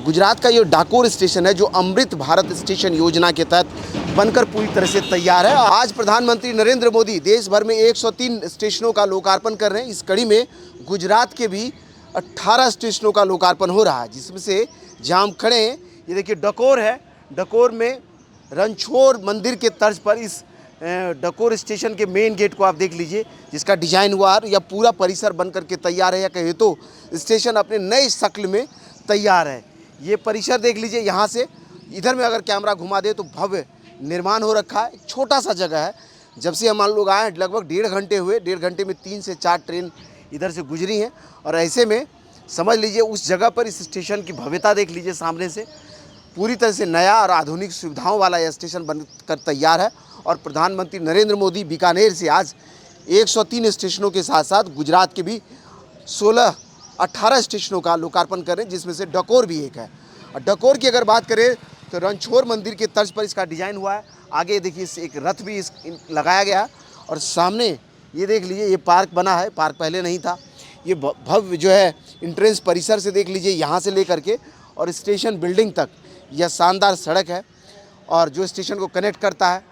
गुजरात का ये डाकोर स्टेशन है जो अमृत भारत स्टेशन योजना के तहत बनकर पूरी तरह से तैयार है। आज प्रधानमंत्री नरेंद्र मोदी देश भर में 103 स्टेशनों का लोकार्पण कर रहे हैं। इस कड़ी में गुजरात के भी 18 स्टेशनों का लोकार्पण हो रहा है, जिसमें से जहाँ हम खड़े हैं ये देखिए डकोर है। डकोर में रणछोड़ मंदिर के तर्ज पर इस डकोर स्टेशन के मेन गेट को आप देख लीजिए, जिसका डिजाइन हुआ है या पूरा परिसर बन करके तैयार है, या कहे तो स्टेशन अपने नए शक्ल में तैयार है। ये परिसर देख लीजिए, यहाँ से इधर में अगर कैमरा घुमा दे तो भव्य निर्माण हो रखा है। एक छोटा सा जगह है। जब से हम लोग आए लगभग 1.5 घंटे हुए। 1.5 घंटे में 3 से 4 ट्रेन इधर से गुजरी हैं, और ऐसे में समझ लीजिए उस जगह पर इस स्टेशन की भव्यता देख लीजिए। सामने से पूरी तरह से नया और आधुनिक सुविधाओं वाला यह स्टेशन बनकर तैयार है। और प्रधानमंत्री नरेंद्र मोदी बीकानेर से आज 103 स्टेशनों के साथ साथ गुजरात के भी 18 स्टेशनों का लोकार्पण कर रहे हैं, जिसमें से डकोर भी एक है। और डकोर की अगर बात करें तो रणछोड़ मंदिर के तर्ज पर इसका डिज़ाइन हुआ है। आगे देखिए एक रथ भी लगाया गया है, और सामने ये देख लीजिए ये पार्क बना है। पार्क पहले नहीं था। ये भव्य जो है इंट्रेंस परिसर से देख लीजिए, यहाँ से लेकर के और स्टेशन बिल्डिंग तक यह शानदार सड़क है, और जो स्टेशन को कनेक्ट करता है।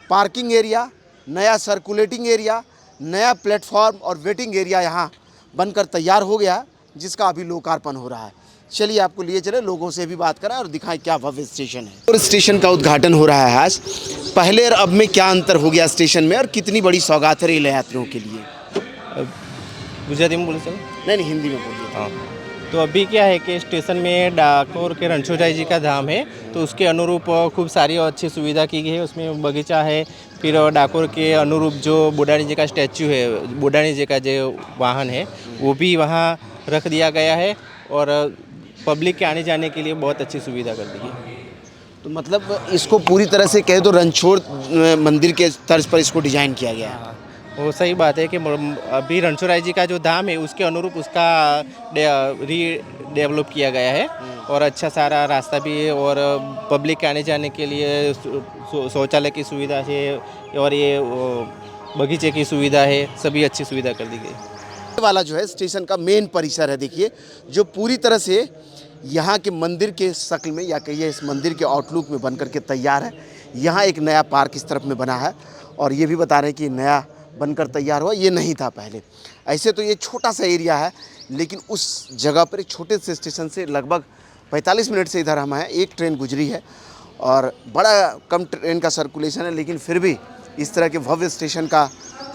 पार्किंग एरिया, नया सर्कुलेटिंग एरिया, नया प्लेटफॉर्म और वेटिंग एरिया यहाँ बनकर तैयार हो गया है, जिसका अभी लोकार्पण हो रहा है। चलिए आपको लिए चले, लोगों से भी बात करें और दिखाएं क्या भव्य स्टेशन है। और स्टेशन का उद्घाटन हो रहा है आज। पहले और अब में क्या अंतर हो गया स्टेशन में, और कितनी बड़ी सौगात है रेल यात्रियों के लिए? गुजराती में बोले सर? नहीं, हिंदी में बोलिए। हाँ, तो अभी क्या है कि स्टेशन में डाकोर के रणछोड़राय जी का धाम है, तो उसके अनुरूप खूब सारी और अच्छी सुविधा की गई है। उसमें बगीचा है, फिर डाकोर के अनुरूप जो बुडाणी जी का स्टैचू है, बुडाणी जी का जो वाहन है वो भी वहाँ रख दिया गया है, और पब्लिक के आने जाने के लिए बहुत अच्छी सुविधा कर दी है। तो मतलब इसको पूरी तरह से कहे तो रणछोड़ मंदिर के तर्ज पर इसको डिजाइन किया गया है। वो सही बात है कि अभी रणछोड़राय जी का जो धाम है उसके अनुरूप उसका डेवलप किया गया है, और अच्छा सारा रास्ता भी है, और पब्लिक के आने जाने के लिए शौचालय की सुविधा है, और ये बगीचे की सुविधा है, सभी अच्छी सुविधा कर दी गई। वाला जो है स्टेशन का मेन परिसर है, देखिए जो पूरी तरह से यहाँ के मंदिर के शक्ल में, या कहिए इस मंदिर के आउटलुक में बनकर के तैयार है। यहाँ एक नया पार्क इस तरफ में बना है, और ये भी बता रहे हैं कि नया बनकर तैयार हुआ, ये नहीं था पहले। ऐसे तो ये छोटा सा एरिया है, लेकिन उस जगह पर एक छोटे से स्टेशन से लगभग 45 मिनट से इधर हम हैं। एक ट्रेन गुजरी है, और बड़ा कम ट्रेन का सर्कुलेशन है, लेकिन फिर भी इस तरह के भव्य स्टेशन का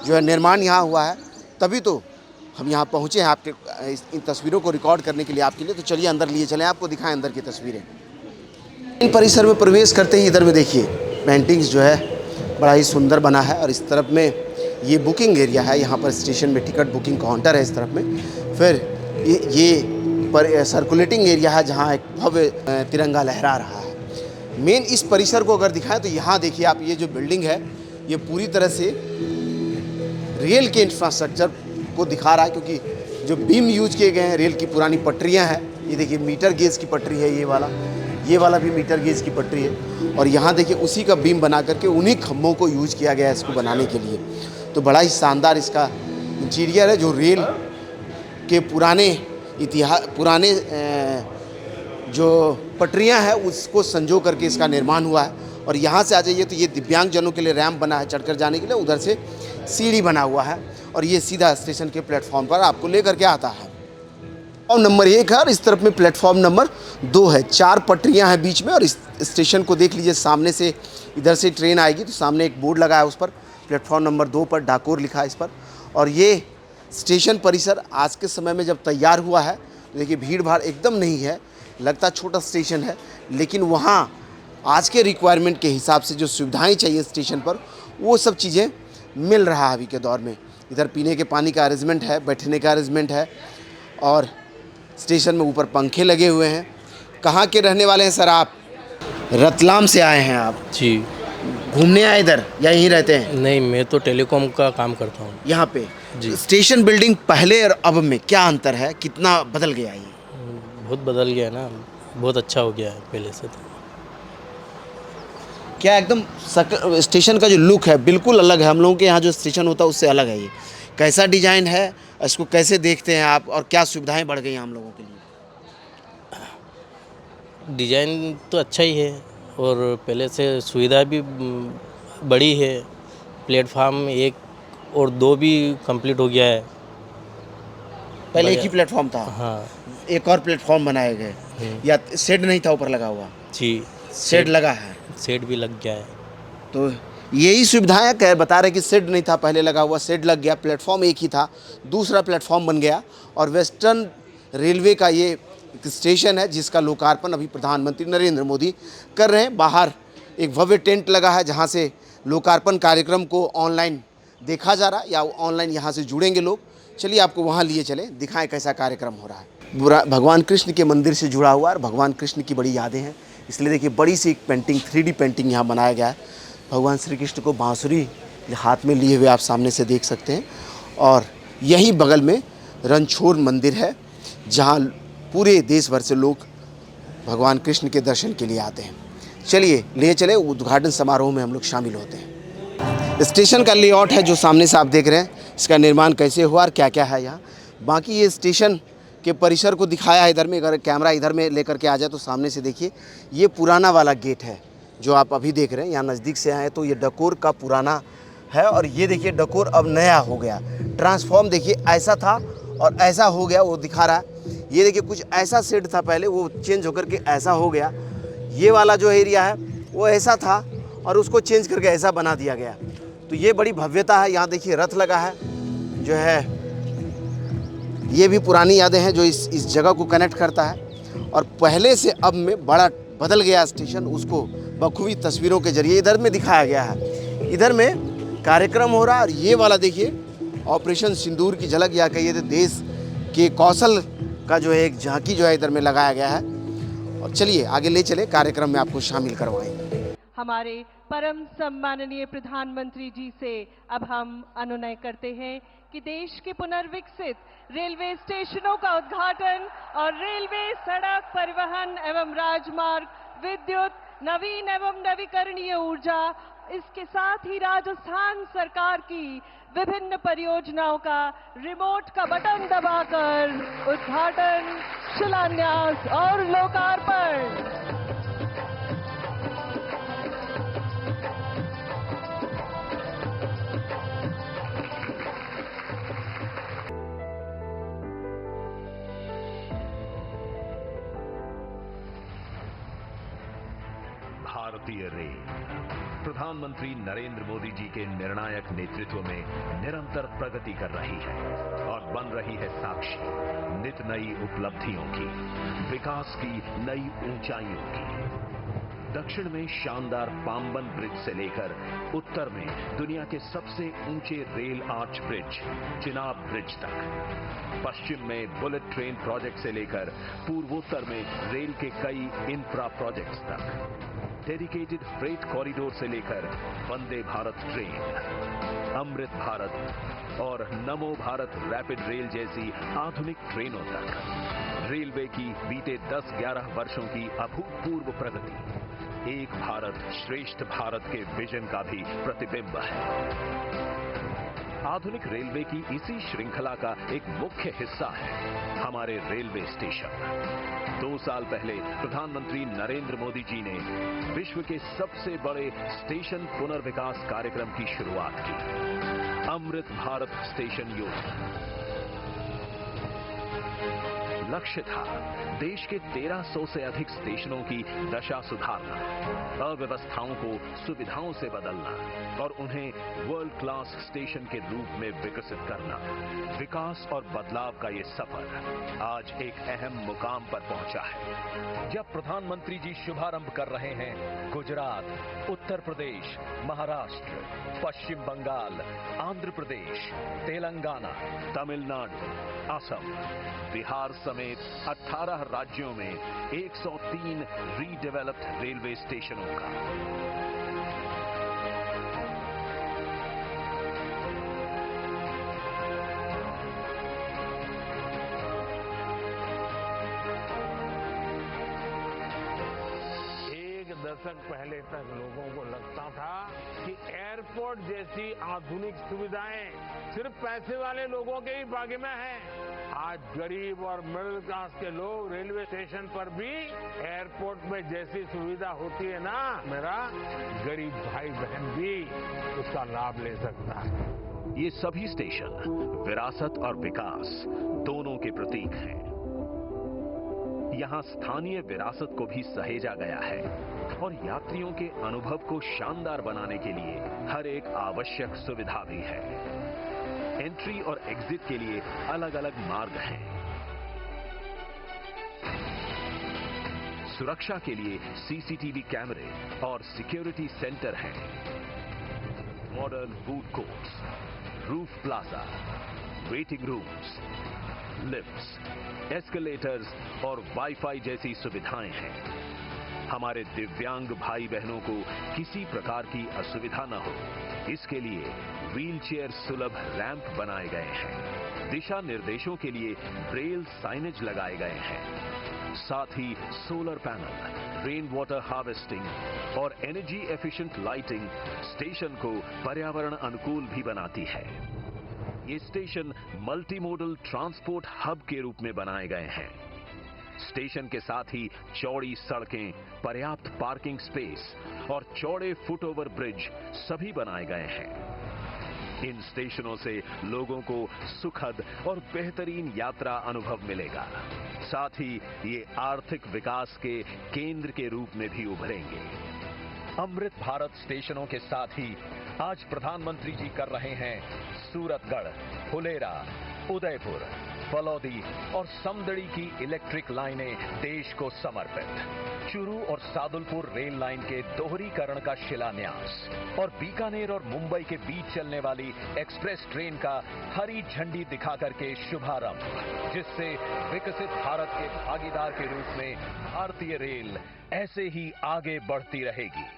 जो है निर्माण यहाँ हुआ है। तभी तो हम यहाँ पहुँचे हैं आपके इन तस्वीरों को रिकॉर्ड करने के लिए आपके लिए। तो चलिए अंदर लिए चलें, आपको दिखाएं अंदर की तस्वीरें। इन परिसर में प्रवेश करते ही इधर में देखिए पेंटिंग्स जो है बड़ा ही सुंदर बना है, और इस तरफ में ये बुकिंग एरिया है। यहाँ पर स्टेशन में टिकट बुकिंग काउंटर है इस तरफ में। फिर ये पर सर्कुलेटिंग एरिया है, जहाँ एक भव्य तिरंगा लहरा रहा है। मेन इस परिसर को अगर दिखाएं तो यहाँ देखिए आप, ये जो बिल्डिंग है ये पूरी तरह से रेल के इंफ्रास्ट्रक्चर को दिखा रहा है, क्योंकि जो बीम यूज किए गए हैं रेल की पुरानी पटरियां हैं। ये देखिए मीटर गेज की पटरी है, ये वाला भी मीटर गेज की पटरी है, और यहाँ देखिए उसी का बीम बना करके उन्हीं खम्भों को यूज किया गया है इसको बनाने के लिए। तो बड़ा ही शानदार इसका इंटीरियर है, जो रेल के पुराने जो पटरियां हैं उसको संजो करके इसका निर्माण हुआ है। और यहाँ से आ जाइए तो ये दिव्यांगजनों के लिए रैंप बना है चढ़कर जाने के लिए, उधर से सीढ़ी बना हुआ है, और ये सीधा स्टेशन के प्लेटफॉर्म पर आपको लेकर के आता है। प्लेटफॉर्म नंबर 1 है, और इस तरफ में प्लेटफॉर्म नंबर 2 है। 4 पटरियां हैं बीच में, और इस स्टेशन को देख लीजिए। सामने से इधर से ट्रेन आएगी तो सामने एक बोर्ड लगा है, उस पर प्लेटफॉर्म नंबर 2 पर डाकोर लिखा है इस पर। और ये स्टेशन परिसर आज के समय में जब तैयार हुआ है, देखिए भीड़ भाड़ एकदम नहीं है, लगता छोटा स्टेशन है, लेकिन वहाँ आज के रिक्वायरमेंट के हिसाब से जो सुविधाएं चाहिए स्टेशन पर, वो सब चीज़ें मिल रहा है अभी के दौर में। इधर पीने के पानी का अरेंजमेंट है, बैठने का अरेंजमेंट है, और स्टेशन में ऊपर पंखे लगे हुए हैं। कहाँ के रहने वाले हैं सर आप? रतलाम से आए हैं आप? जी। घूमने आए इधर या यहीं रहते हैं? नहीं, मैं तो टेलीकॉम का काम करता हूँ यहाँ पे जी। स्टेशन बिल्डिंग पहले और अब में क्या अंतर है, कितना बदल गया ये? बहुत बदल गया ना, बहुत अच्छा हो गया है पहले से। तो क्या एकदम स्टेशन का जो लुक है बिल्कुल अलग है। हम लोगों के यहाँ जो स्टेशन होता है उससे अलग है। ये कैसा डिज़ाइन है, इसको कैसे देखते हैं आप, और क्या सुविधाएं बढ़ गई हैं हम लोगों के लिए? डिज़ाइन तो अच्छा ही है और पहले से सुविधा भी बड़ी है। प्लेटफार्म 1 और 2 भी कंप्लीट हो गया है। पहले एक ही बढ़िया। प्लेटफॉर्म था, हाँ। एक और प्लेटफॉर्म बनाए गए, या शेड नहीं था ऊपर लगा हुआ? जी। शेड लगा है। शेड भी लग गया है। तो यही सुविधाएं कह बता रहे कि शेड नहीं था पहले लगा हुआ, शेड लग गया, प्लेटफॉर्म एक ही था, दूसरा प्लेटफॉर्म बन गया। और वेस्टर्न रेलवे का ये एक स्टेशन है जिसका लोकार्पण अभी प्रधानमंत्री नरेंद्र मोदी कर रहे हैं। बाहर एक भव्य टेंट लगा है जहां से लोकार्पण कार्यक्रम को ऑनलाइन देखा जा रहा है, या ऑनलाइन यहाँ से जुड़ेंगे लोग। चलिए आपको वहाँ लिए चले, दिखाएं कैसा कार्यक्रम हो रहा है। भगवान कृष्ण के मंदिर से जुड़ा हुआ है, भगवान कृष्ण की बड़ी यादें हैं, इसलिए देखिए बड़ी सी एक पेंटिंग, 3D पेंटिंग यहाँ बनाया गया है। भगवान श्री कृष्ण को बांसुरी हाथ में लिए हुए आप सामने से देख सकते हैं। और यही बगल में रणछोड़ मंदिर है जहाँ पूरे देश भर से लोग भगवान कृष्ण के दर्शन के लिए आते हैं। चलिए ले चले, उद्घाटन समारोह में हम लोग शामिल होते हैं। स्टेशन का लेआउट है जो सामने से आप देख रहे हैं, इसका निर्माण कैसे हुआ और क्या क्या है यहाँ। बाकी ये स्टेशन के परिसर को दिखाया है इधर में। अगर कैमरा इधर में लेकर के आ जाए तो सामने से देखिए, ये पुराना वाला गेट है जो आप अभी देख रहे हैं। यहाँ नज़दीक से आए तो ये डकोर का पुराना है, और ये देखिए डकोर अब नया हो गया। ट्रांसफॉर्म देखिए ऐसा था और ऐसा हो गया, वो दिखा रहा है। ये देखिए कुछ ऐसा शेड था पहले, वो चेंज होकर के ऐसा हो गया। ये वाला जो एरिया है वो ऐसा था और उसको चेंज करके ऐसा बना दिया गया। तो ये बड़ी भव्यता है। यहाँ देखिए रथ लगा है जो है, ये भी पुरानी यादें हैं जो इस जगह को कनेक्ट करता है। और पहले से अब में बड़ा बदल गया स्टेशन, उसको बखूबी तस्वीरों के जरिए इधर में दिखाया गया है। इधर में कार्यक्रम हो रहा है और ये वाला देखिए ऑपरेशन सिंदूर की झलक, या कहिए तो देश के कौशल का जो है एक झांकी जो है इधर में लगाया गया है। और चलिए आगे ले चले, कार्यक्रम में आपको शामिल करवाएंगे। हमारे परम सम्माननीय प्रधानमंत्री जी से अब हम अनुनय करते हैं कि देश के पुनर्विकसित रेलवे स्टेशनों का उद्घाटन और रेलवे, सड़क परिवहन एवं राजमार्ग, विद्युत, नवीन एवं नवीकरणीय ऊर्जा, इसके साथ ही राजस्थान सरकार की विभिन्न परियोजनाओं का रिमोट का बटन दबाकर उद्घाटन, शिलान्यास और लोकार्पण। भारतीय रेल प्रधानमंत्री नरेंद्र मोदी जी के निर्णायक नेतृत्व में निरंतर प्रगति कर रही है और बन रही है साक्षी नित नई उपलब्धियों की, विकास की नई ऊंचाइयों की। दक्षिण में शानदार पाम्बन ब्रिज से लेकर उत्तर में दुनिया के सबसे ऊंचे rail arch bridge Chenab bridge तक, पश्चिम में बुलेट ट्रेन प्रोजेक्ट से लेकर पूर्वोत्तर में रेल के कई इंफ्रा प्रोजेक्ट्स तक, डेडिकेटेड फ्रेट कॉरिडोर से लेकर वंदे भारत ट्रेन, अमृत भारत और नमो भारत रैपिड रेल जैसी आधुनिक ट्रेनों तक, रेलवे की बीते 10-11 वर्षों की अभूतपूर्व प्रगति एक भारत श्रेष्ठ भारत के विजन का भी प्रतिबिंब है। आधुनिक रेलवे की इसी श्रृंखला का एक मुख्य हिस्सा है हमारे रेलवे स्टेशन। 2 साल पहले प्रधानमंत्री नरेंद्र मोदी जी ने विश्व के सबसे बड़े स्टेशन पुनर्विकास कार्यक्रम की शुरुआत की, अमृत भारत स्टेशन योजना। लक्ष्य था देश के 1300 से अधिक स्टेशनों की दशा सुधारना, अव्यवस्थाओं को सुविधाओं से बदलना और उन्हें वर्ल्ड क्लास स्टेशन के रूप में विकसित करना। विकास और बदलाव का ये सफर आज एक अहम मुकाम पर पहुंचा है। जब प्रधानमंत्री जी शुभारंभ कर रहे हैं गुजरात, उत्तर प्रदेश, महाराष्ट्र, पश्चिम बंगाल, आंध्र प्रदेश, तेलंगाना, तमिलनाडु, असम, बिहार समेत 18 राज्यों में 103 रीडेवलप्ड रेलवे स्टेशनों का दशक पहले तक लोगों को लगता था कि एयरपोर्ट जैसी आधुनिक सुविधाएं सिर्फ पैसे वाले लोगों के ही भाग्य में है। आज गरीब और मिडिल क्लास के लोग रेलवे स्टेशन पर भी एयरपोर्ट में जैसी सुविधा होती है ना, मेरा गरीब भाई बहन भी उसका लाभ ले सकता है। ये सभी स्टेशन विरासत और विकास दोनों के प्रतीक हैं। यहाँ स्थानीय विरासत को भी सहेजा गया है और यात्रियों के अनुभव को शानदार बनाने के लिए हर एक आवश्यक सुविधा भी है। एंट्री और एग्जिट के लिए अलग अलग मार्ग हैं। सुरक्षा के लिए सीसीटीवी कैमरे और सिक्योरिटी सेंटर हैं। Modern food courts, roof plaza, waiting rooms, lifts, escalators और वाईफाई जैसी सुविधाएं हैं। हमारे दिव्यांग भाई बहनों को किसी प्रकार की असुविधा न हो, इसके लिए व्हीलचेयर सुलभ रैंप बनाए गए हैं। दिशा निर्देशों के लिए ब्रेल साइनेज लगाए गए हैं। साथ ही solar panel, rain water harvesting और एनर्जी एफिशिएंट लाइटिंग स्टेशन को पर्यावरण अनुकूल भी बनाती है। ये स्टेशन मल्टीमोडल ट्रांसपोर्ट हब के रूप में बनाए गए हैं। स्टेशन के साथ ही चौड़ी सड़कें, पर्याप्त पार्किंग स्पेस और चौड़े फुटओवर ब्रिज सभी बनाए गए हैं। इन स्टेशनों से लोगों को सुखद और बेहतरीन यात्रा अनुभव मिलेगा। साथ ही ये आर्थिक विकास के केंद्र के रूप में भी उभरेंगे। अमृत भारत स्टेशनों के साथ ही आज प्रधानमंत्री जी कर रहे हैं सूरतगढ़, फुलेरा, उदयपुर, फलौदी और समदड़ी की इलेक्ट्रिक लाइनें देश को समर्पित। चूरू और सादुलपुर रेल लाइन के दोहरीकरण का शिलान्यास और बीकानेर और मुंबई के बीच चलने वाली एक्सप्रेस ट्रेन का हरी झंडी दिखाकर के शुभारंभ, जिससे विकसित भारत के भागीदार के रूप में भारतीय रेल ऐसे ही आगे बढ़ती रहेगी।